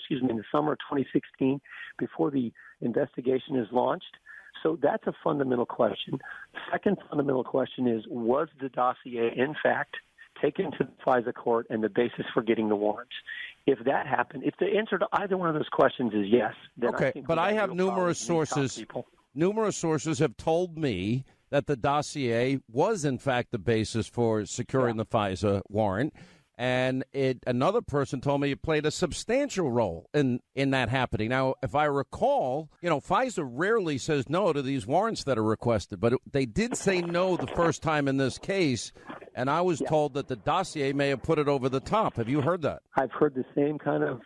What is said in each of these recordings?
in the summer of 2016, before the investigation is launched? So that's a fundamental question. Second fundamental question is, was the dossier, in fact, taken to the FISA court and the basis for getting the warrants? If that happened, if the answer to either one of those questions is yes, then okay. I think. But I have numerous sources. Numerous sources have told me that the dossier was, in fact, the basis for securing the FISA warrant. And another person told me it played a substantial role in that happening. Now, if I recall, FISA rarely says no to these warrants that are requested, but they did say no the first time in this case, and I was told that the dossier may have put it over the top. Have you heard that? I've heard the same kind of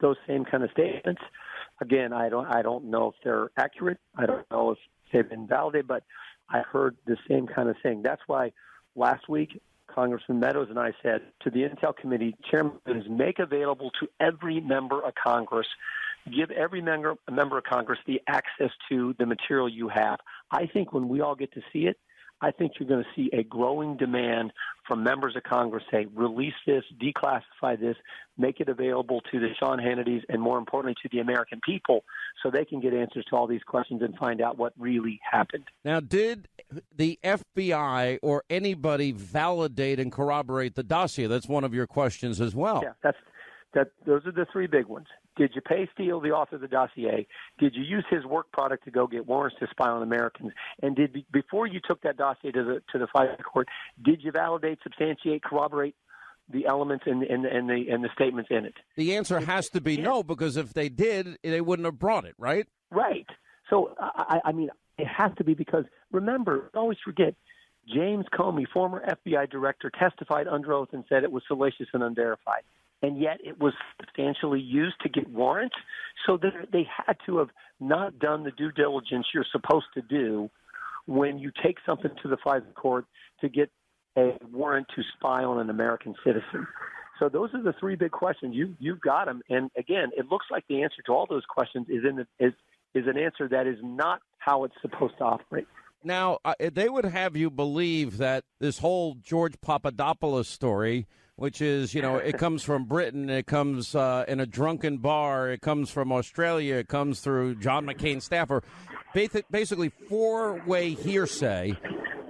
those same kind of statements. Again, I don't know if they're accurate. I don't know if they've been validated, but I heard the same kind of thing. That's why last week, Congressman Meadows and I said to the Intel Committee, Chairman, make available to every member of Congress, give every member of Congress the access to the material you have. I think when we all get to see it, I think you're going to see a growing demand from members of Congress say, release this, declassify this, make it available to the Sean Hannitys, and more importantly to the American people, so they can get answers to all these questions and find out what really happened. Now, did the FBI or anybody validate and corroborate the dossier? That's one of your questions as well. Yeah, those are the three big ones. Did you pay Steele, the author of the dossier? Did you use his work product to go get warrants to spy on Americans? And before you took that dossier to the FISA court, did you validate, substantiate, corroborate the elements and the statements in it? The answer has to be no, because if they did, they wouldn't have brought it, right? Right. So, I mean, it has to be, because, remember, always forget, James Comey, former FBI director, testified under oath and said it was salacious and unverified. And yet it was substantially used to get warrants. So they had to have not done the due diligence you're supposed to do when you take something to the FISA court to get a warrant to spy on an American citizen. So those are the three big questions. You've got them. And, again, it looks like the answer to all those questions is an answer that is not how it's supposed to operate. Now, they would have you believe that this whole George Papadopoulos story, which is, it comes from Britain, it comes in a drunken bar, it comes from Australia, it comes through John McCain's staffer, basically four-way hearsay.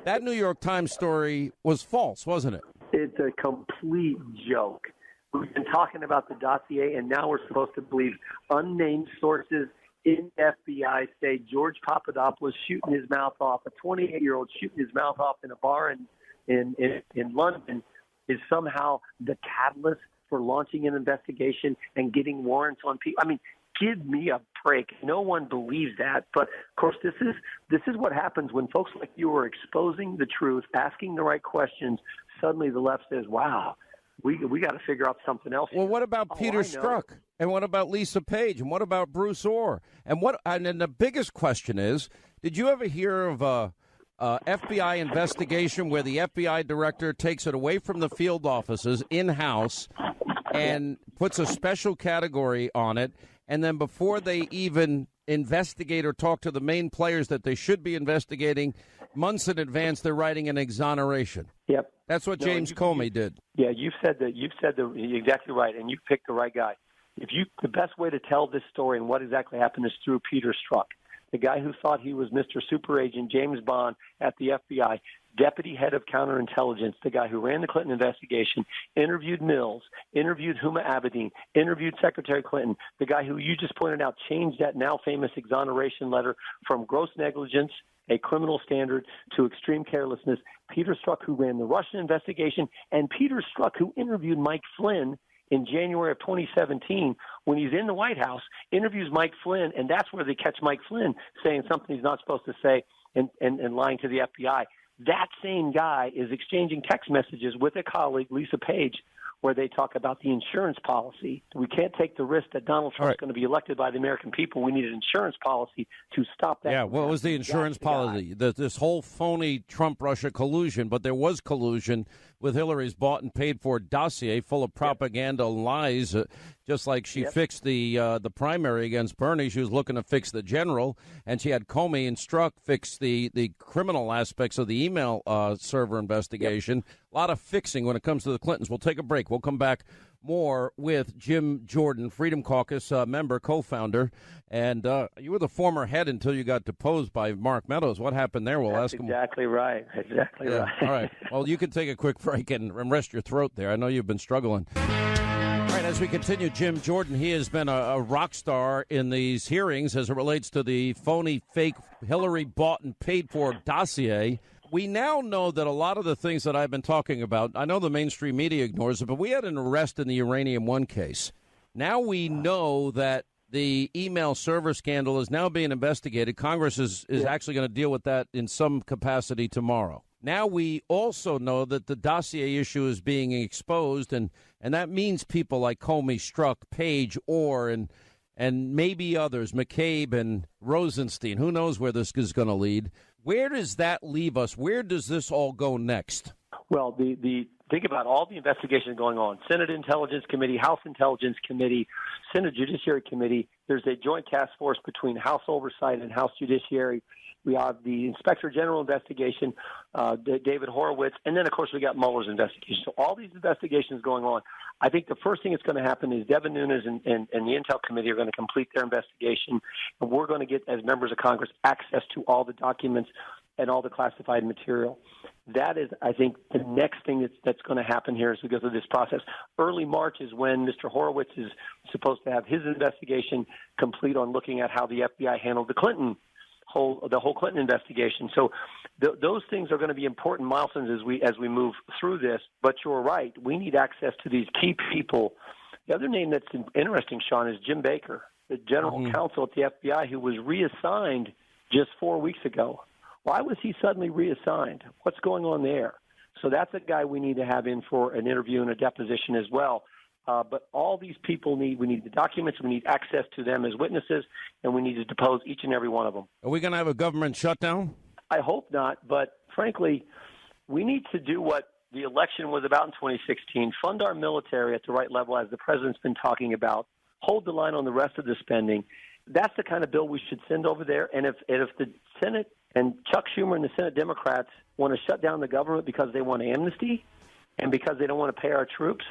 That New York Times story was false, wasn't it? It's a complete joke. We've been talking about the dossier, and now we're supposed to believe unnamed sources in FBI say George Papadopoulos shooting his mouth off, a 28-year-old shooting his mouth off in a bar in London, is somehow the catalyst for launching an investigation and getting warrants on people. I mean, give me a break. No one believes that. But, of course, this is what happens when folks like you are exposing the truth, asking the right questions. Suddenly the left says, wow, we got to figure out something else. Well, what about Peter Strzok? And what about Lisa Page? And what about Bruce Orr? And then the biggest question is, did you ever hear of a FBI investigation where the FBI director takes it away from the field offices in-house and puts a special category on it, and then before they even investigate or talk to the main players that they should be investigating, months in advance they're writing an exoneration? Yep. That's what James Comey did. Yeah, you've said you're exactly right, and you picked the right guy. The best way to tell this story and what exactly happened is through Peter Strzok, the guy who thought he was Mr. Super Agent James Bond at the FBI, deputy head of counterintelligence, the guy who ran the Clinton investigation, interviewed Mills, interviewed Huma Abedin, interviewed Secretary Clinton, the guy who you just pointed out changed that now famous exoneration letter from gross negligence, a criminal standard, to extreme carelessness. Peter Strzok, who ran the Russian investigation, and Peter Strzok, who interviewed Mike Flynn in January of 2017, when he's in the White House, interviews Mike Flynn, and that's where they catch Mike Flynn saying something he's not supposed to say and lying to the FBI. That same guy is exchanging text messages with a colleague, Lisa Page, where they talk about the insurance policy. We can't take the risk that Donald Trump's going to be elected by the American people. We need an insurance policy to stop that. Yeah, what was the insurance policy? This whole phony Trump-Russia collusion, but there was collusion with Hillary's bought and paid for dossier full of propaganda lies. Just like she fixed the primary against Bernie, she was looking to fix the general, and she had Comey and Strzok fix the criminal aspects of the email server investigation. A lot of fixing when it comes to the Clintons. We'll take a break. We'll come back. more with Jim Jordan, Freedom Caucus member, co-founder, and you were the former head until you got deposed by Mark Meadows. What happened there? We'll ask him. Exactly right. Exactly right. All right. Well, you can take a quick break and rest your throat there. I know you've been struggling. All right, as we continue, Jim Jordan, he has been a rock star in these hearings as it relates to the phony, fake Hillary bought and paid for dossier. We now know that a lot of the things that I've been talking about, I know the mainstream media ignores it, but we had an arrest in the Uranium One case. Now we know that the email server scandal is now being investigated. Congress is actually going to deal with that in some capacity tomorrow. Now we also know that the dossier issue is being exposed, and that means people like Comey, Strzok, Page, Orr, and maybe others, McCabe and Rosenstein. Who knows where this is going to lead? Where does that leave us? Where does this all go next? Well, think about all the investigations going on. Senate Intelligence Committee, House Intelligence Committee, Senate Judiciary Committee. There's a joint task force between House Oversight and House Judiciary. We have the Inspector General investigation, David Horowitz, and then, of course, we got Mueller's investigation. So all these investigations going on. I think the first thing that's going to happen is Devin Nunes and the Intel Committee are going to complete their investigation, and we're going to get, as members of Congress, access to all the documents and all the classified material. That is, I think, the next thing that's going to happen here as we go through this process. Early March is when Mr. Horowitz is supposed to have his investigation complete on looking at how the FBI handled the whole Clinton investigation. So those things are going to be important milestones as we move through this. But you're right, we need access to these key people. The other name that's interesting, Sean, is Jim Baker, the general counsel at the FBI, who was reassigned just 4 weeks ago. Why was he suddenly reassigned? What's going on there? So that's a guy we need to have in for an interview and a deposition as well. But all these people we need the documents, we need access to them as witnesses, and we need to depose each and every one of them. Are we going to have a government shutdown? I hope not, but frankly, we need to do what the election was about in 2016, fund our military at the right level, as the president's been talking about, hold the line on the rest of the spending. That's the kind of bill we should send over there. And if the Senate and Chuck Schumer and the Senate Democrats want to shut down the government because they want amnesty and because they don't want to pay our troops,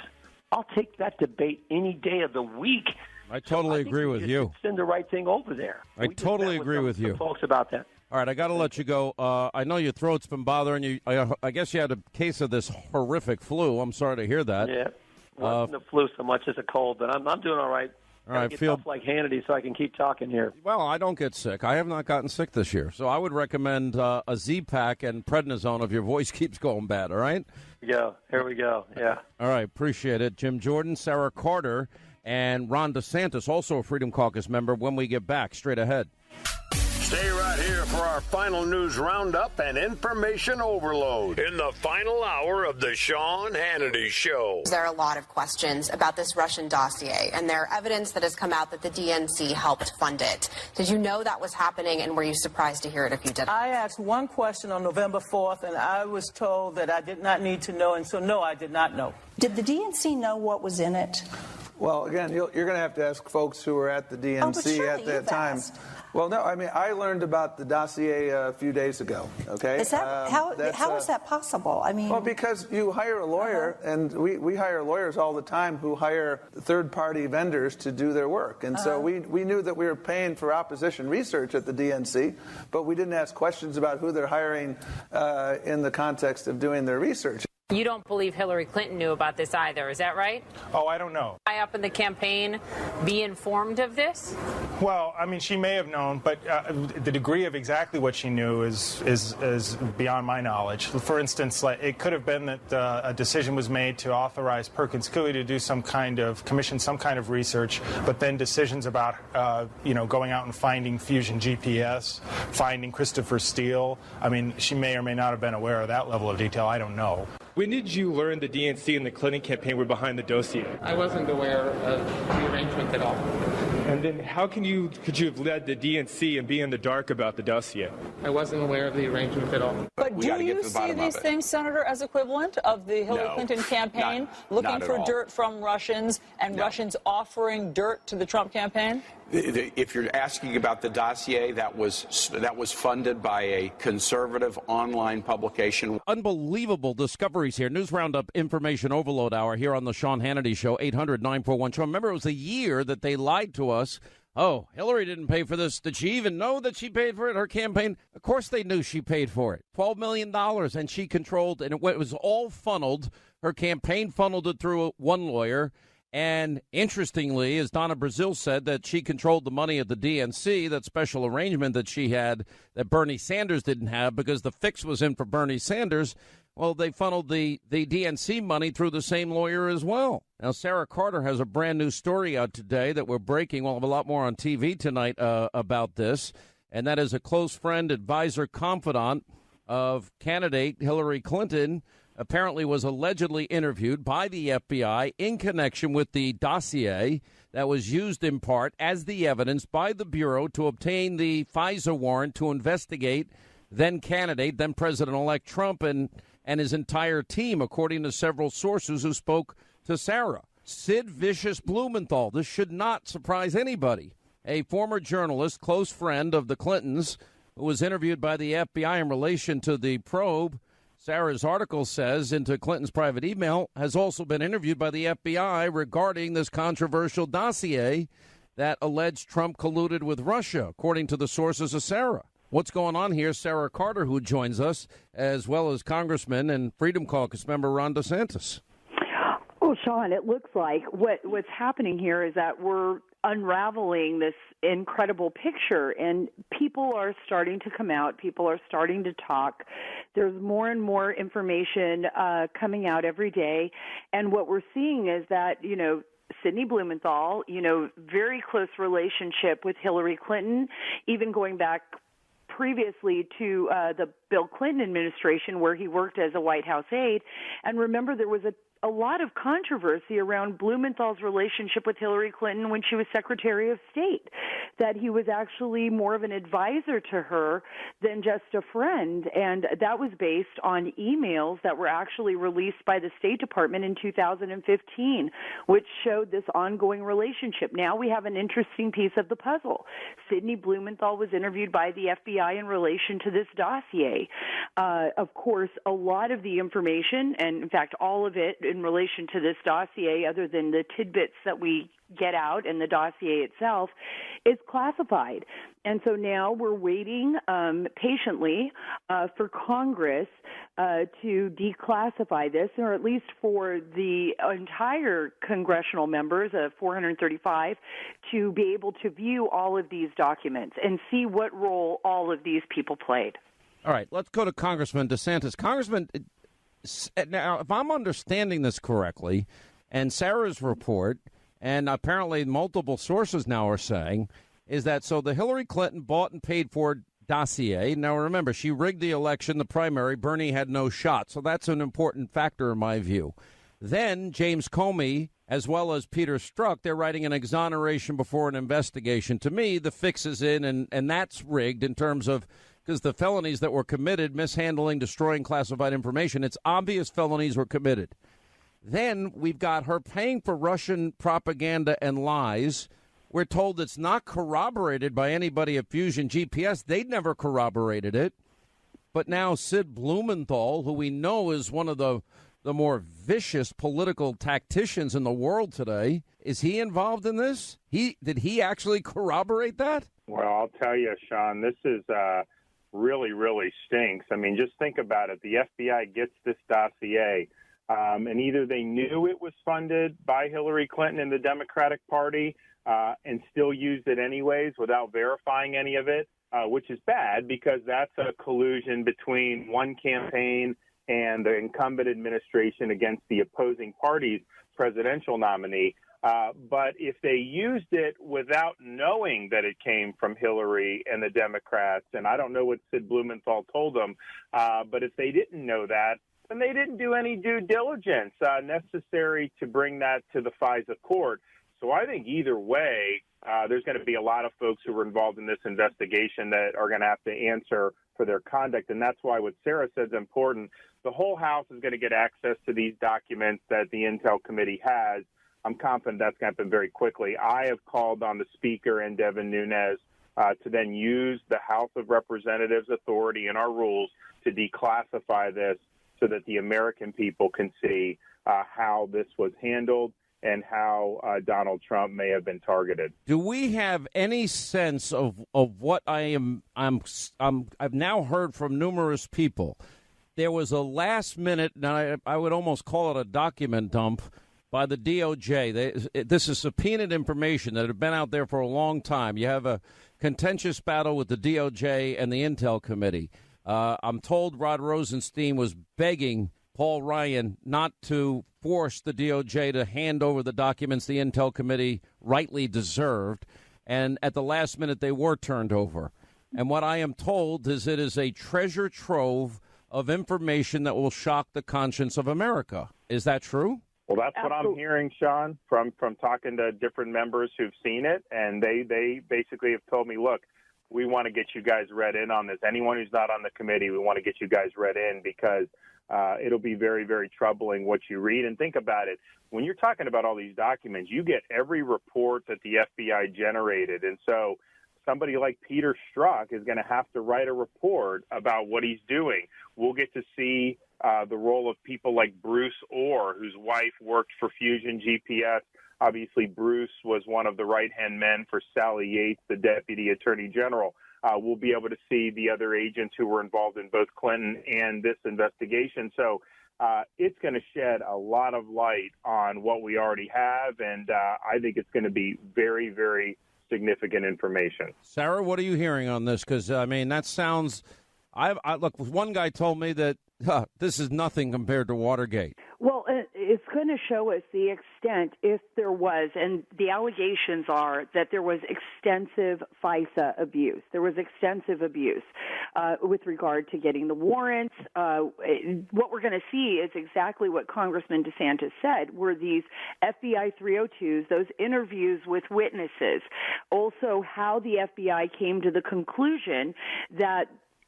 I'll take that debate any day of the week. I totally agree with you. Send the right thing over there. I totally agree with you. Folks about that. All right, I got to let you go. I know your throat's been bothering you. I guess you had a case of this horrific flu. I'm sorry to hear that. Yeah, wasn't the flu so much as a cold, but I'm doing all right. All right, get tough like Hannity so I can keep talking here. Well, I don't get sick. I have not gotten sick this year, so I would recommend a Z-Pack and prednisone if your voice keeps going bad. All right. Here we go. Yeah. All right, appreciate it. Jim Jordan, Sarah Carter, and Ron DeSantis, also a Freedom Caucus member. When we get back, straight ahead. Stay right here for our final news roundup and information overload in the final hour of the Sean Hannity Show. There are a lot of questions about this Russian dossier, and there are evidence that has come out that the DNC helped fund it. Did you know that was happening, and were you surprised to hear it if you did? I asked one question on November 4th, and I was told that I did not need to know, and so no, I did not know. Did the DNC know what was in it? Well, again, you're going to have to ask folks who were at the DNC at that time. Asked. Well, no, I mean, I learned about the dossier a few days ago, okay? Is that, how is that possible? I mean... Well, because you hire a lawyer, and we hire lawyers all the time who hire third-party vendors to do their work. And so we knew that we were paying for opposition research at the DNC, but we didn't ask questions about who they're hiring in the context of doing their research. You don't believe Hillary Clinton knew about this either, is that right? Oh, I don't know. High up in the campaign be informed of this? Well, I mean, she may have known, but the degree of exactly what she knew is beyond my knowledge. For instance, it could have been that a decision was made to authorize Perkins Coie to do commission some kind of research, but then decisions about, going out and finding Fusion GPS, finding Christopher Steele. I mean, she may or may not have been aware of that level of detail. I don't know. When did you learn the DNC and the Clinton campaign were behind the dossier? I wasn't aware of the arrangement at all. And then how could you have led the DNC and be in the dark about the dossier? I wasn't aware of the arrangement at all. But do you see these things, Senator, as equivalent of the Hillary Clinton campaign looking for dirt from Russians and Russians offering dirt to the Trump campaign? If you're asking about the dossier, that was funded by a conservative online publication. Unbelievable discoveries here. News Roundup Information Overload Hour here on the Sean Hannity Show, 800-941-SEAN. Remember, it was a year that they lied to us. Oh, Hillary didn't pay for this. Did she even know that she paid for it, her campaign? Of course they knew she paid for it. $12 million, and she controlled, and it was all funneled. Her campaign funneled it through one lawyer. And interestingly, as Donna Brazile said, that she controlled the money at the DNC, that special arrangement that she had that Bernie Sanders didn't have because the fix was in for Bernie Sanders. Well, they funneled the DNC money through the same lawyer as well. Now, Sarah Carter has a brand new story out today that we're breaking. We'll have a lot more on TV tonight about this. And that is a close friend, advisor, confidant of candidate Hillary Clinton, apparently was allegedly interviewed by the FBI in connection with the dossier that was used in part as the evidence by the Bureau to obtain the FISA warrant to investigate then candidate, then President-elect Trump and his entire team, according to several sources who spoke to Sarah. Sid Vicious Blumenthal, this should not surprise anybody, a former journalist, close friend of the Clintons, who was interviewed by the FBI in relation to the probe. Sarah's article says, into Clinton's private email, has also been interviewed by the FBI regarding this controversial dossier that alleged Trump colluded with Russia, according to the sources of Sarah. What's going on here? Sarah Carter, who joins us, as well as Congressman and Freedom Caucus member Ron DeSantis. Well, Sean, it looks like what's happening here is that we're unraveling this incredible picture, and people are starting to come out. People are starting to talk. There's more and more information coming out every day, and what we're seeing is that, Sidney Blumenthal, very close relationship with Hillary Clinton, even going back previously to the Bill Clinton administration, where he worked as a White House aide. And remember, there was a lot of controversy around Blumenthal's relationship with Hillary Clinton when she was Secretary of State, that he was actually more of an advisor to her than just a friend. And that was based on emails that were actually released by the State Department in 2015, which showed this ongoing relationship. Now we have an interesting piece of the puzzle. Sidney Blumenthal was interviewed by the FBI in relation to this dossier. Of course, a lot of the information, and in fact all of it in relation to this dossier, other than the tidbits that we get out and the dossier itself, is classified. And so now we're waiting patiently for Congress to declassify this, or at least for the entire congressional members of 435 to be able to view all of these documents and see what role all of these people played. All right, let's go to Congressman DeSantis. Congressman, now, if I'm understanding this correctly, and Sarah's report, and apparently multiple sources now are saying, is that so the Hillary Clinton bought and paid for dossier. Now, remember, she rigged the election, the primary. Bernie had no shot. So that's an important factor in my view. Then James Comey, as well as Peter Strzok, they're writing an exoneration before an investigation. To me, the fix is in, and that's rigged in terms of, because the felonies that were committed, mishandling, destroying classified information, it's obvious felonies were committed. Then we've got her paying for Russian propaganda and lies. We're told it's not corroborated by anybody at Fusion GPS. They'd never corroborated it. But now Sid Blumenthal, who we know is one of the more vicious political tacticians in the world today, is he involved in this? Did he actually corroborate that? Well, I'll tell you, Sean, this is really, really stinks. I mean, just think about it. The FBI gets this dossier, and either they knew it was funded by Hillary Clinton and the Democratic Party and still used it anyways without verifying any of it, which is bad because that's a collusion between one campaign and the incumbent administration against the opposing party's presidential nominee. But if they used it without knowing that it came from Hillary and the Democrats, and I don't know what Sid Blumenthal told them, but if they didn't know that, then they didn't do any due diligence necessary to bring that to the FISA court. So I think either way, there's going to be a lot of folks who were involved in this investigation that are going to have to answer for their conduct. And that's why what Sarah said is important. The whole House is going to get access to these documents that the Intel Committee has. I'm confident that's going to happen very quickly. I have called on the Speaker and Devin Nunes to then use the House of Representatives authority in our rules to declassify this so that the American people can see how this was handled and how Donald Trump may have been targeted. Do we have any sense of what I've now heard from numerous people? There was a last minute, and I would almost call it a document dump by the DOJ. This is subpoenaed information that had been out there for a long time. You have a contentious battle with the DOJ and the Intel Committee. I'm told Rod Rosenstein was begging Paul Ryan not to force the DOJ to hand over the documents the Intel Committee rightly deserved. And at the last minute, they were turned over. And what I am told is it is a treasure trove of information that will shock the conscience of America. Is that true? Well, that's what I'm hearing, Sean, from talking to different members who've seen it. And they basically have told me, look, we want to get you guys read in on this. Anyone who's not on the committee, we want to get you guys read in because it'll be very, very troubling what you read. And think about it. When you're talking about all these documents, you get every report that the FBI generated. And so somebody like Peter Strzok is going to have to write a report about what he's doing. We'll get to see the role of people like Bruce Orr, whose wife worked for Fusion GPS. Obviously, Bruce was one of the right-hand men for Sally Yates, the Deputy Attorney General. We'll be able to see the other agents who were involved in both Clinton and this investigation. So it's going to shed a lot of light on what we already have, and I think it's going to be very, very significant information. Sarah, what are you hearing on this? Because, I mean, that sounds look, one guy told me that this is nothing compared to Watergate. Well, it's going to show us the extent, if there was, and the allegations are that there was extensive FISA abuse. There was extensive abuse with regard to getting the warrants. What we're going to see is exactly what Congressman DeSantis said, were these FBI 302s, those interviews with witnesses, also how the FBI came to the conclusion that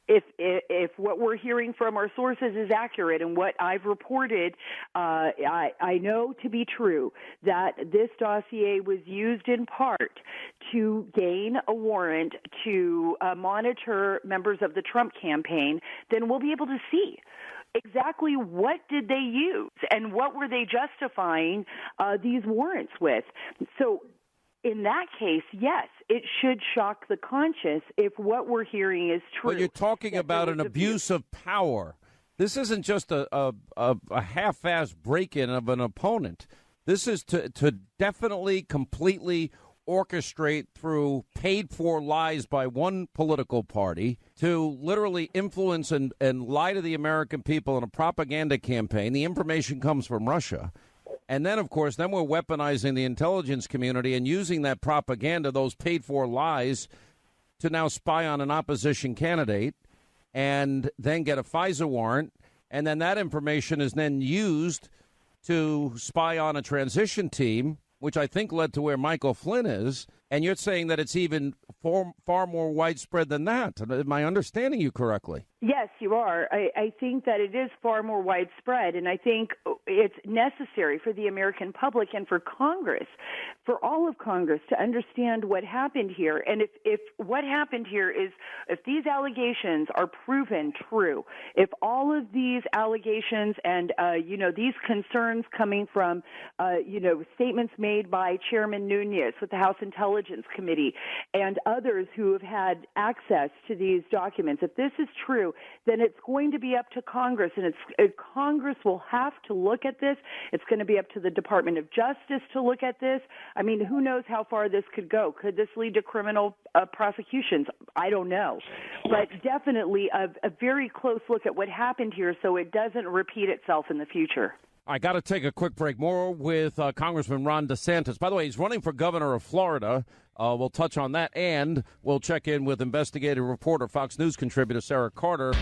if what we're hearing from our sources is accurate and what I've reported, I know to be true, that this dossier was used in part to gain a warrant to monitor members of the Trump campaign, then we'll be able to see exactly what did they use and what were they justifying these warrants with. So in that case, yes, it should shock the conscience if what we're hearing is true. But you're talking about an abuse of power. This isn't just a half-assed break-in of an opponent. This is to definitely, completely orchestrate through paid-for lies by one political party to literally influence and lie to the American people in a propaganda campaign. The information comes from Russia. And then, of course, we're weaponizing the intelligence community and using that propaganda, those paid-for lies, to now spy on an opposition candidate and then get a FISA warrant. And then that information is then used to spy on a transition team, which I think led to where Michael Flynn is. And you're saying that it's even far more widespread than that. Am I understanding you correctly? Yes, you are. I think that it is far more widespread, and I think it's necessary for the American public and for Congress, for all of Congress, to understand what happened here. And if what happened here is, if these allegations are proven true, if all of these allegations and, these concerns coming from, statements made by Chairman Nunes with the House Intelligence Committee and others who have had access to these documents, if this is true, then it's going to be up to Congress, and Congress will have to look at this. It's going to be up to the Department of Justice to look at this. I mean, who knows how far this could go? Could this lead to criminal prosecutions? I don't know. But definitely a very close look at what happened here so it doesn't repeat itself in the future. I got to take a quick break. More with Congressman Ron DeSantis. By the way, he's running for governor of Florida. We'll touch on that, and we'll check in with investigative reporter, Fox News contributor Sarah Carter.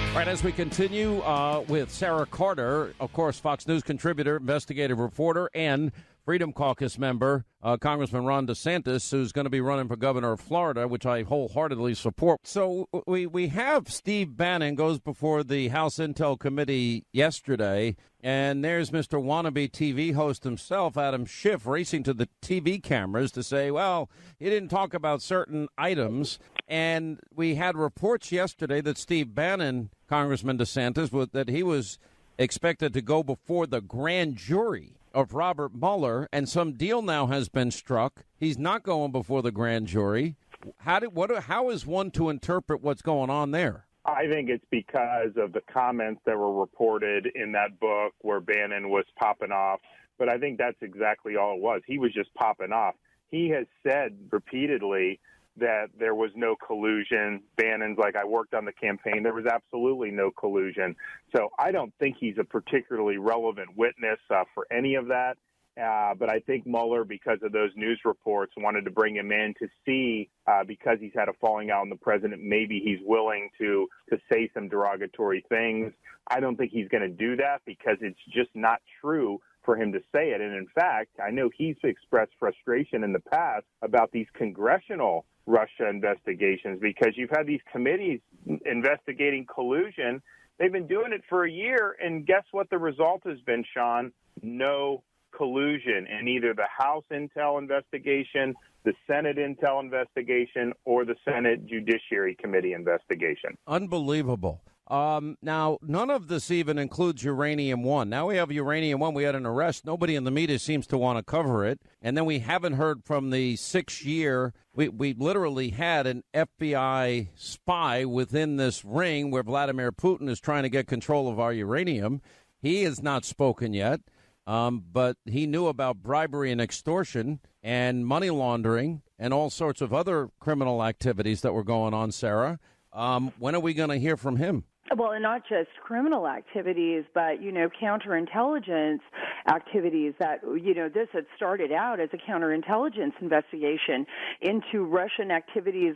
All right, as we continue with Sarah Carter, of course, Fox News contributor, investigative reporter, and Freedom Caucus member, Congressman Ron DeSantis, who's going to be running for governor of Florida, which I wholeheartedly support. So we have Steve Bannon goes before the House Intel Committee yesterday, and there's Mr. Wannabe TV host himself, Adam Schiff, racing to the TV cameras to say, well, he didn't talk about certain items. And we had reports yesterday that Steve Bannon, Congressman DeSantis, that he was expected to go before the grand jury of Robert Mueller, and some deal now has been struck. He's not going before the grand jury. How is one to interpret what's going on there? I think it's because of the comments that were reported in that book where Bannon was popping off. But I think that's exactly all it was. He was just popping off. He has said repeatedly that there was no collusion. Bannon's like, I worked on the campaign. There was absolutely no collusion. So I don't think he's a particularly relevant witness for any of that. But I think Mueller, because of those news reports, wanted to bring him in to see, because he's had a falling out with the president, maybe he's willing to say some derogatory things. I don't think he's going to do that because it's just not true for him to say it. And in fact, I know he's expressed frustration in the past about these congressional Russia investigations because you've had these committees investigating collusion. They've been doing it for a year, and guess what the result has been, Sean? No collusion in either the House Intel investigation, the Senate Intel investigation, or the Senate Judiciary Committee investigation. Unbelievable. Now, none of this even includes Uranium One. Now we have Uranium One. We had an arrest. Nobody in the media seems to want to cover it. And then we haven't heard from the 6-year. We literally had an FBI spy within this ring where Vladimir Putin is trying to get control of our uranium. He has not spoken yet, but he knew about bribery and extortion and money laundering and all sorts of other criminal activities that were going on, Sarah. When are we going to hear from him? Well, and not just criminal activities, but, counterintelligence activities that, this had started out as a counterintelligence investigation into Russian activities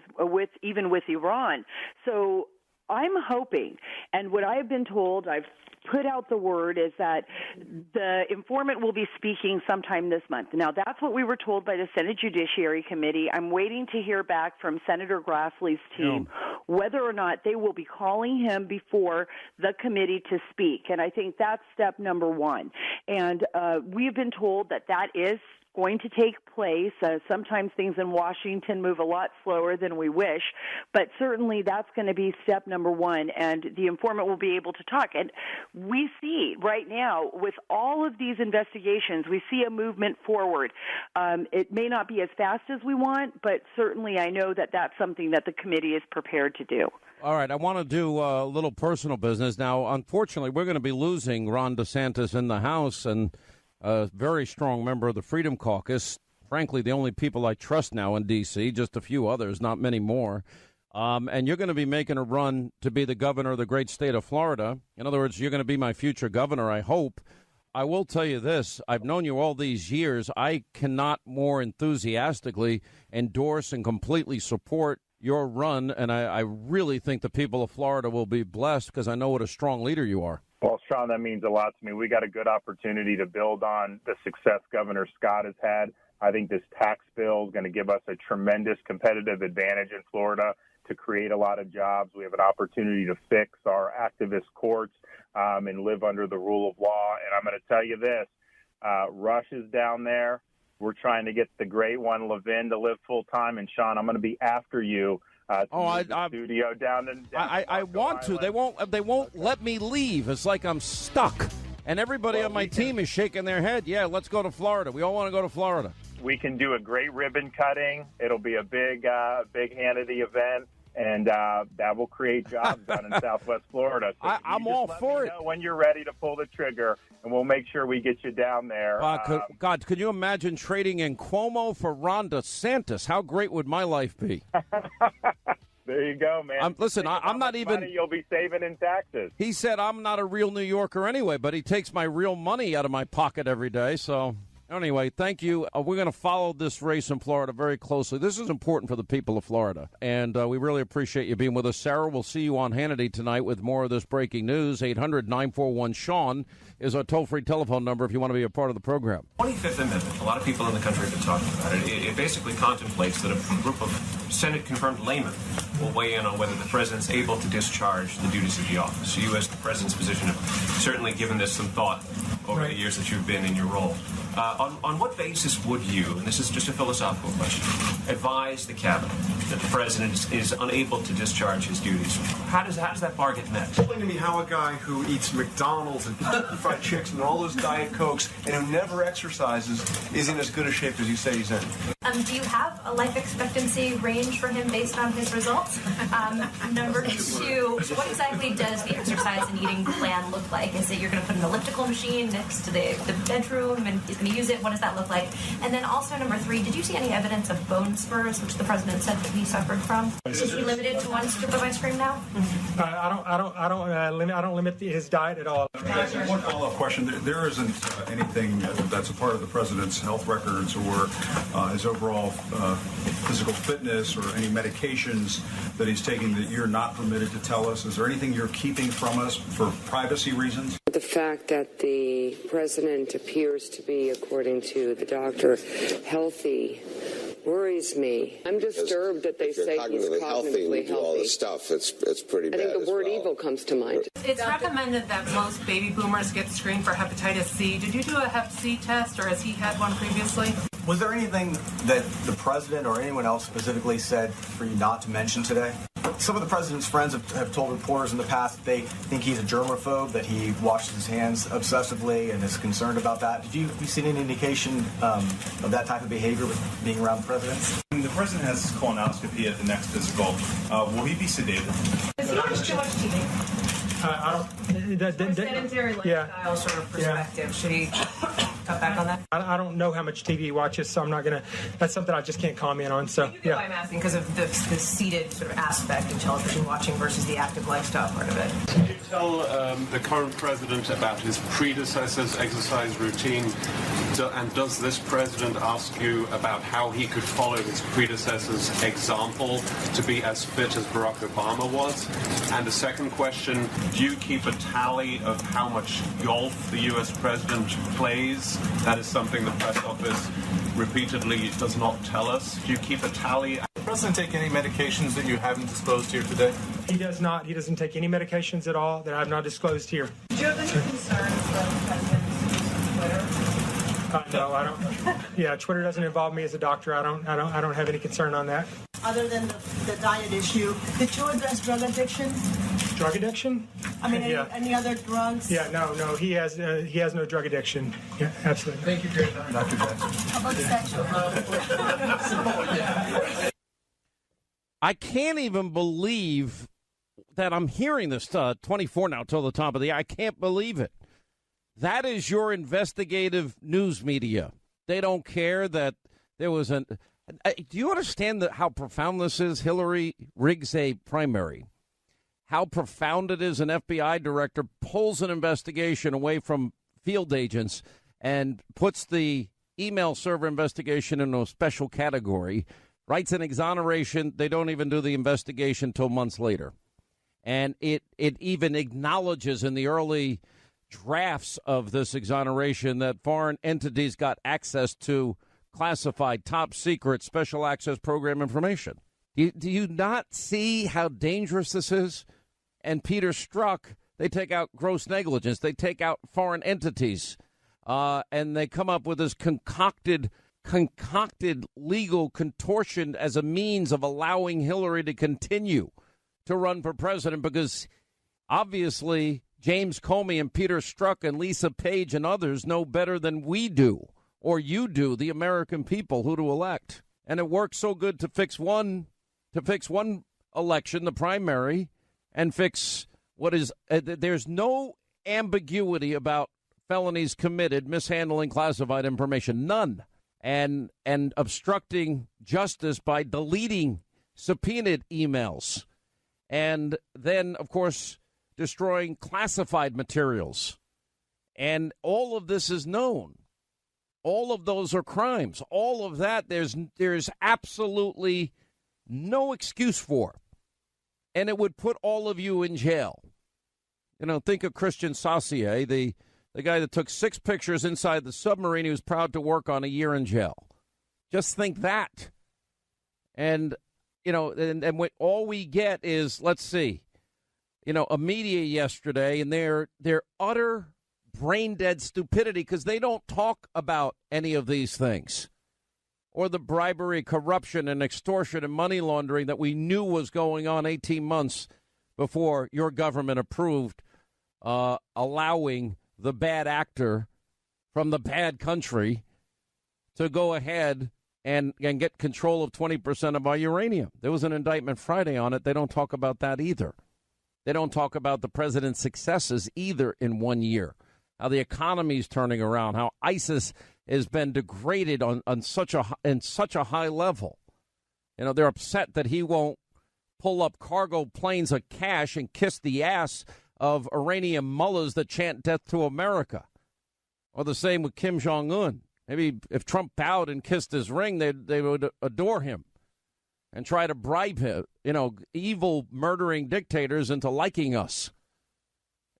even with Iran. So I'm hoping, and what I have been told, I've put out the word, is that the informant will be speaking sometime this month. Now, that's what we were told by the Senate Judiciary Committee. I'm waiting to hear back from Senator Grassley's team whether or not they will be calling him before the committee to speak. And I think that's step number one. And we've been told that is going to take place. Sometimes things in Washington move a lot slower than we wish, but certainly that's going to be step number one, and the informant will be able to talk. And we see right now with all of these investigations, we see a movement forward. It may not be as fast as we want, but certainly I know that that's something that the committee is prepared to do. All right, I want to do a little personal business. Now, unfortunately, we're going to be losing Ron DeSantis in the House, and a very strong member of the Freedom Caucus. Frankly, the only people I trust now in D.C., just a few others, not many more. And you're going to be making a run to be the governor of the great state of Florida. In other words, you're going to be my future governor, I hope. I will tell you this. I've known you all these years. I cannot more enthusiastically endorse and completely support your run, and I really think the people of Florida will be blessed because I know what a strong leader you are. Well, Sean, that means a lot to me. We got a good opportunity to build on the success Governor Scott has had. I think this tax bill is going to give us a tremendous competitive advantage in Florida to create a lot of jobs. We have an opportunity to fix our activist courts and live under the rule of law. And I'm going to tell you this, Rush is down there. We're trying to get the great one, Levin, to live full time. And, Sean, I'm going to be after you. The studio down in I want to. They won't let me leave. It's like I'm stuck. And everybody on my team is shaking their head. Yeah, let's go to Florida. We all want to go to Florida. We can do a great ribbon cutting. It'll be a big Hannity event, and that will create jobs down in Southwest Florida. So I'm all for it. When you're ready to pull the trigger, and we'll make sure we get you down there. Could you imagine trading in Cuomo for Ron DeSantis? How great would my life be? There you go, man. I'm not even. Money you'll be saving in taxes. He said I'm not a real New Yorker anyway, but he takes my real money out of my pocket every day. So Anyway, thank you. We're going to follow this race in Florida very closely. This is important for the people of Florida, and we really appreciate you being with us. Sarah, we'll see you on Hannity tonight with more of this breaking news. 800-941-SEAN is our toll-free telephone number if you want to be a part of the program. 25th Amendment, a lot of people in the country have been talking about it. It basically contemplates that a group of Senate-confirmed laymen will weigh in on whether the president's able to discharge the duties of the office. You, as the president's position, have certainly given this some thought over the years that you've been in your role. On what basis would you, and this is just a philosophical question, advise the cabinet that the president is unable to discharge his duties? How does that bar get met? Explain to me how a guy who eats McDonald's and fried chicks and all those Diet Cokes and who never exercises is in as good a shape as you say he's in. Do you have a life expectancy range for him based on his results? Number two, what exactly does the exercise and eating plan look like? Is it you're going to put an elliptical machine next to the bedroom and he's going to use it? What does that look like? And then also number three, did you see any evidence of bone spurs, which the president said that he suffered from? Is he limited to one scoop of ice cream now? I don't limit his diet at all. One follow-up question. There isn't anything that's a part of the president's health records or his overall physical fitness or any medications that he's taking that you're not permitted to tell us? Is there anything you're keeping from us for privacy reasons? The fact that the president appears to be, according to the doctor, healthy worries me. I'm disturbed that they say he's cognitively healthy. Do all this stuff. It's pretty bad. I think the word evil comes to mind. It's recommended that most baby boomers get screened for hepatitis C. Did you do a hep C test, or has he had one previously? Was there anything that the president or anyone else specifically said for you not to mention today? Some of the president's friends have told reporters in the past that they think he's a germaphobe, that he washes his hands obsessively and is concerned about that. Have you seen any indication of that type of behavior with being around the president? When the president has his colonoscopy at the next physical, will he be sedated? Does he watch too much TV? I don't. From a sedentary lifestyle sort of perspective, should he cut back on that? I don't know how much TV he watches, so I'm not gonna. That's something I just can't comment on. So you know why I'm asking, because of the seated sort of aspect of television watching versus the active lifestyle part of it. Can you tell the current president about his predecessor's exercise routine? And does this president ask you about how he could follow his predecessor's example to be as fit as Barack Obama was? And the second question, do you keep a tally of how much golf the U.S. president plays? That is something the press office repeatedly does not tell us. Do you keep a tally? Does the president take any medications that you haven't disclosed here today? He does not. He doesn't take any medications at all that I have not disclosed here. Do you have any concerns about the president's use of Twitter? No, I don't. Yeah, Twitter doesn't involve me as a doctor. I don't have any concern on that. Other than the diet issue, did you address drug addiction? Drug addiction? I mean, any other drugs? Yeah, no. He has no drug addiction. Yeah, absolutely. Thank you for your time, Dr. Jackson. How about sexual? I can't even believe that I'm hearing this 24 now till the top of the year. I can't believe it. That is your investigative news media. They don't care that there was an. Do you understand how profound this is? Hillary rigs a primary. How profound it is. An FBI director pulls an investigation away from field agents and puts the email server investigation in a special category, writes an exoneration. They don't even do the investigation till months later. And it even acknowledges in the early drafts of this exoneration that foreign entities got access to classified, top secret, special access program information. Do you not see how dangerous this is? And Peter Strzok, they take out gross negligence. They take out foreign entities, and they come up with this concocted legal contortion as a means of allowing Hillary to continue to run for president, because obviously James Comey and Peter Strzok and Lisa Page and others know better than we do, or you do, the American people, who to elect. And it works so good to fix one election, the primary, and fix what is there's no ambiguity about felonies committed, mishandling classified information, none, and obstructing justice by deleting subpoenaed emails, and then, of course, destroying classified materials. And all of this is known. All of those are crimes. All of that, there's absolutely no excuse for. And it would put all of you in jail. You know, think of Christian Saucier, the guy that took 6 pictures inside the submarine he was proud to work on, a year in jail. Just think that. And, you know, and what all we get is, let's see, you know, a media yesterday and their utter brain-dead stupidity because they don't talk about any of these things or the bribery, corruption, and extortion and money laundering that we knew was going on 18 months before your government approved allowing the bad actor from the bad country to go ahead and get control of 20% of our uranium. There was an indictment Friday on it. They don't talk about that either. They don't talk about the president's successes either in 1 year, how the economy's turning around, how ISIS has been degraded on such a high level. You know, they're upset that he won't pull up cargo planes of cash and kiss the ass of Iranian mullahs that chant death to America. Or the same with Kim Jong-un. Maybe if Trump bowed and kissed his ring, they would adore him and try to bribe him, you know, evil, murdering dictators into liking us.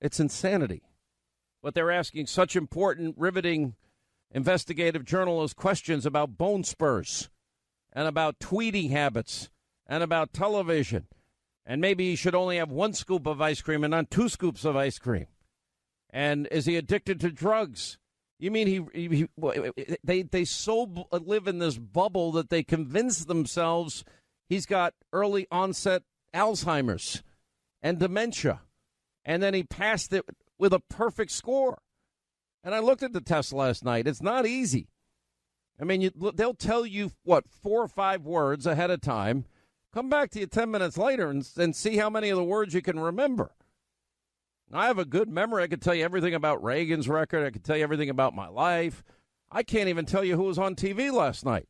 It's insanity. But they're asking such important, riveting, investigative journalist questions about bone spurs and about tweeting habits and about television. And maybe he should only have 1 scoop of ice cream and not 2 scoops of ice cream. And is he addicted to drugs? You mean they so live in this bubble that they convince themselves he's got early onset Alzheimer's and dementia. And then he passed it with a perfect score. And I looked at the test last night. It's not easy. I mean, they'll tell you, 4 or 5 words ahead of time. Come back to you 10 minutes later and see how many of the words you can remember. I have a good memory. I could tell you everything about Reagan's record. I could tell you everything about my life. I can't even tell you who was on TV last night.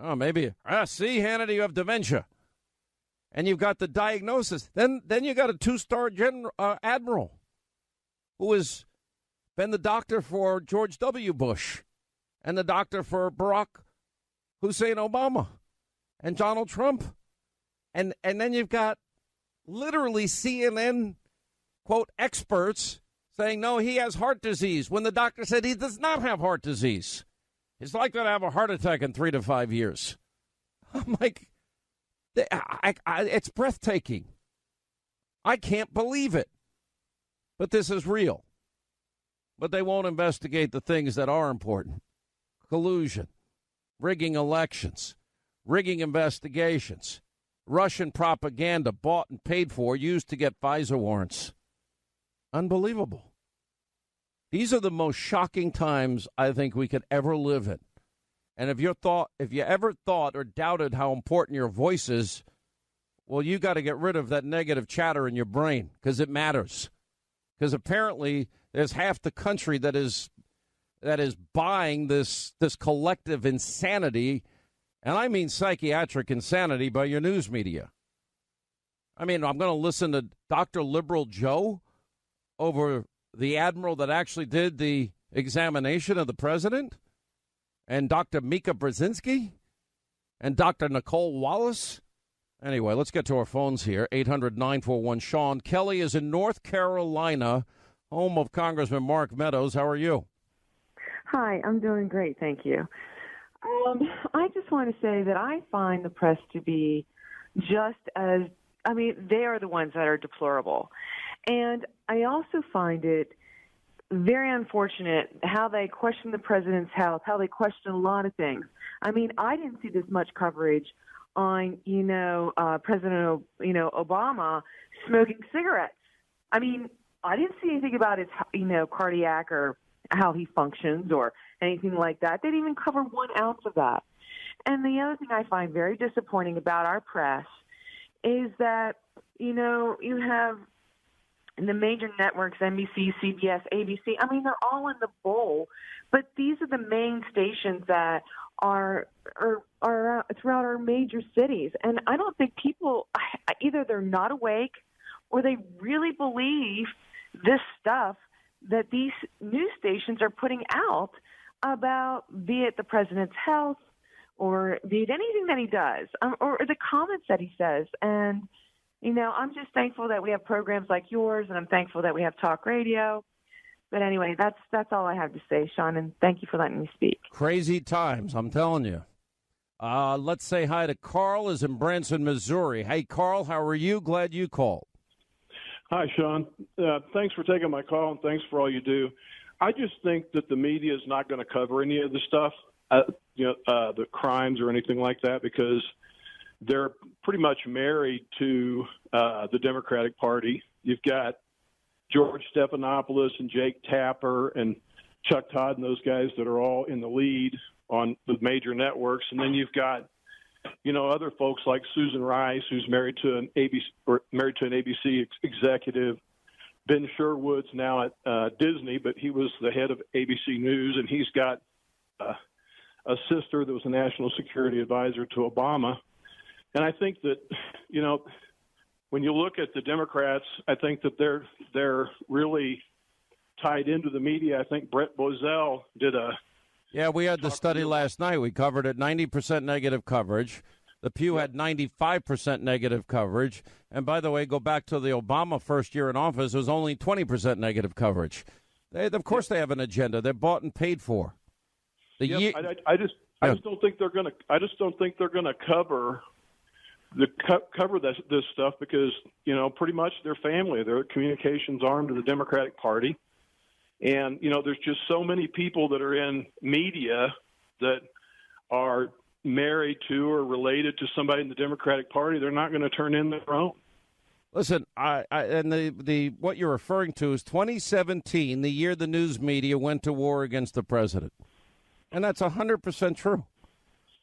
Oh, maybe. See, Hannity, you have dementia. And you've got the diagnosis. Then you got a 2-star admiral who has been the doctor for George W. Bush and the doctor for Barack Hussein Obama and Donald Trump. And then you've got literally CNN, quote, experts saying, no, he has heart disease, when the doctor said he does not have heart disease. He's likely to have a heart attack in 3 to 5 years. I'm like, it's breathtaking. I can't believe it. But this is real. But they won't investigate the things that are important. Collusion, rigging elections, rigging investigations, Russian propaganda bought and paid for, used to get FISA warrants. Unbelievable. These are the most shocking times I think we could ever live in. And if you ever thought or doubted how important your voice is, well, you got to get rid of that negative chatter in your brain because it matters. Because apparently there's half the country that is buying this collective insanity, and I mean psychiatric insanity, by your news media. I mean, I'm going to listen to Dr. Liberal Joe over the admiral that actually did the examination of the president, and Dr. Mika Brzezinski, and Dr. Nicole Wallace. Anyway, let's get to our phones here. 800-941-SEAN. Kelly is in North Carolina, home of Congressman Mark Meadows. How are you? Hi, I'm doing great, thank you. I just want to say that I find the press to be just as, they are the ones that are deplorable. And I also find it very unfortunate how they question the president's health, how they question a lot of things. I didn't see this much coverage on, President, Obama smoking cigarettes. I didn't see anything about his, cardiac or how he functions or anything like that. They didn't even cover 1 ounce of that. And the other thing I find very disappointing about our press is that, you have the major networks, NBC, CBS, ABC, they're all in the bowl, but these are the main stations that are throughout our major cities. And I don't think people, either they're not awake or they really believe this stuff that these news stations are putting out about, be it the president's health or be it anything that he does, or the comments that he says. And, I'm just thankful that we have programs like yours, and I'm thankful that we have talk radio. But anyway, that's all I have to say, Sean, and thank you for letting me speak. Crazy times, I'm telling you. Let's say hi to Carl, is in Branson, Missouri. Hey, Carl, how are you? Glad you called. Hi, Sean. Thanks for taking my call, and thanks for all you do. I just think that the media is not going to cover any of the stuff, the crimes or anything like that, because they're pretty much married to the Democratic Party. You've got George Stephanopoulos and Jake Tapper and Chuck Todd and those guys that are all in the lead on the major networks. And then you've got, other folks like Susan Rice, who's married to an ABC executive. Ben Sherwood's now at Disney, but he was the head of ABC News, and he's got a sister that was a national security advisor to Obama. And I think that, when you look at the Democrats, I think that they're really tied into the media. I think Brett Bozell did Yeah, we had the study last night. We covered it, 90% negative coverage. The Pew had 95% negative coverage. And by the way, go back to the Obama first year in office, it was only 20% negative coverage. Of course they have an agenda. They're bought and paid for. I just don't think they're going to. I just don't think they're going to cover this stuff because pretty much their family, their communications arm to the Democratic Party, and there's just so many people that are in media that are married to or related to somebody in the Democratic Party. They're not going to turn in their own. Listen, and the what you're referring to is 2017, the year the news media went to war against the president. And that's 100% true.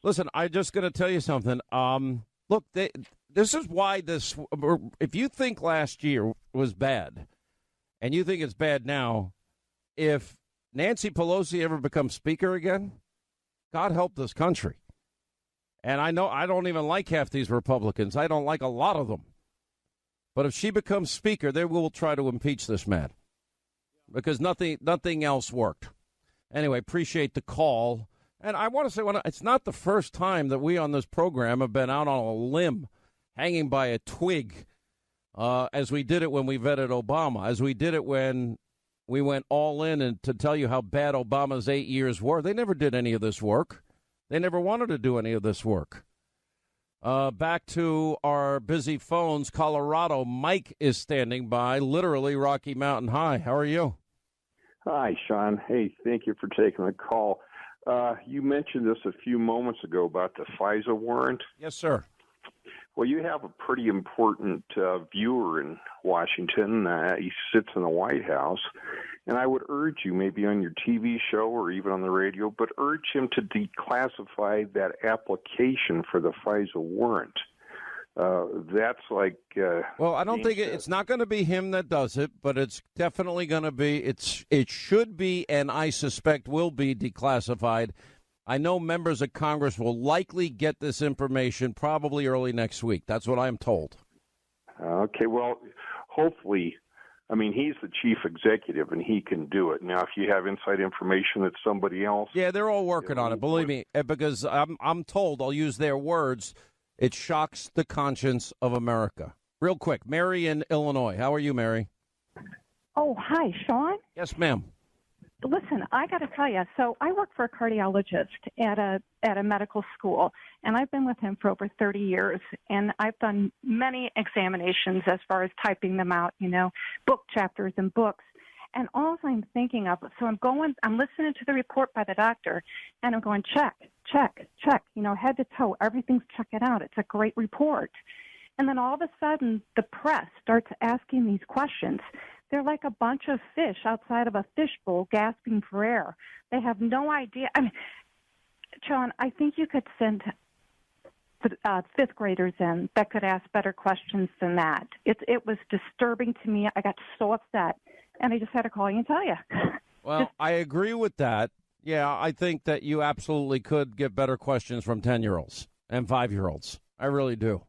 Listen, I'm just going to tell you something. Look, this is why if you think last year was bad, and you think it's bad now, if Nancy Pelosi ever becomes Speaker again, God help this country. And I know I don't even like half these Republicans. I don't like a lot of them. But if she becomes Speaker, they will try to impeach this man because nothing else worked. Anyway, appreciate the call. And I want to say, it's not the first time that we on this program have been out on a limb, hanging by a twig, as we did it when we vetted Obama, as we did it when we went all in and to tell you how bad Obama's 8 years were. They never did any of this work. They never wanted to do any of this work. Back to our busy phones, Colorado. Mike is standing by, literally Rocky Mountain High. How are you? Hi, Sean. Hey, thank you for taking the call. You mentioned this a few moments ago about the FISA warrant. Yes, sir. Well, you have a pretty important viewer in Washington. He sits in the White House. And I would urge you, maybe on your TV show or even on the radio, but urge him to declassify that application for the FISA warrant. That's like... well, I don't think it's not going to be him that does it, but it's definitely going to be, it should be, and I suspect will be declassified. I know members of Congress will likely get this information probably early next week. That's what I'm told. Okay, well, hopefully, I mean, he's the chief executive and he can do it. Now, if you have inside information that somebody else... Yeah, they're all working on it, believe me, because I'm told, I'll use their words, it shocks the conscience of America. Real quick, Mary in Illinois. How are you, Mary? Oh, hi, Sean. Yes, ma'am. Listen, I got to tell you, so I work for a cardiologist at a medical school, and I've been with him for over 30 years, and I've done many examinations as far as typing them out, book chapters and books, and all I'm thinking of, so I'm listening to the report by the doctor, and I'm going, check, head to toe, everything's checking out. It's a great report. And then all of a sudden, the press starts asking these questions. They're like a bunch of fish outside of a fishbowl gasping for air. They have no idea. I mean, Sean, I think you could send fifth graders in that could ask better questions than that. It was disturbing to me. I got so upset, and I just had to call you and tell you. Well, I agree with that. Yeah, I think that you absolutely could get better questions from 10-year-olds and 5-year-olds. I really do.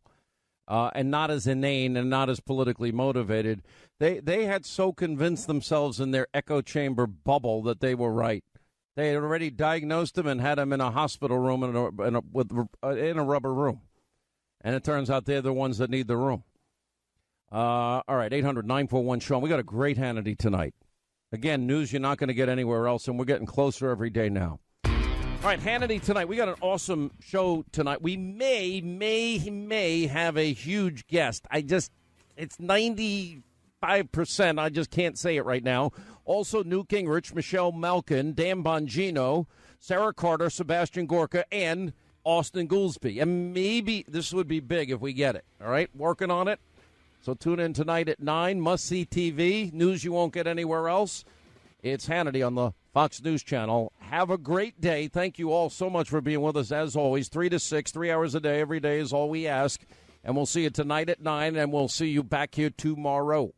And not as inane and not as politically motivated. They had so convinced themselves in their echo chamber bubble that they were right. They had already diagnosed him and had him in a hospital room in a rubber room. And it turns out they're the ones that need the room. All right, 800-941-SEAN. We got a great Hannity tonight. Again, news you're not going to get anywhere else, and we're getting closer every day now. All right, Hannity tonight. We got an awesome show tonight. We may have a huge guest. It's 95%. I just can't say it right now. Also, Newt Gingrich, Michelle Malkin, Dan Bongino, Sarah Carter, Sebastian Gorka, and Austin Goolsbee. And maybe this would be big if we get it. All right, working on it. So tune in tonight at 9, must-see TV, news you won't get anywhere else. It's Hannity on the Fox News Channel. Have a great day. Thank you all so much for being with us, as always. 3 to 6, 3 hours a day, every day is all we ask. And we'll see you tonight at 9, and we'll see you back here tomorrow.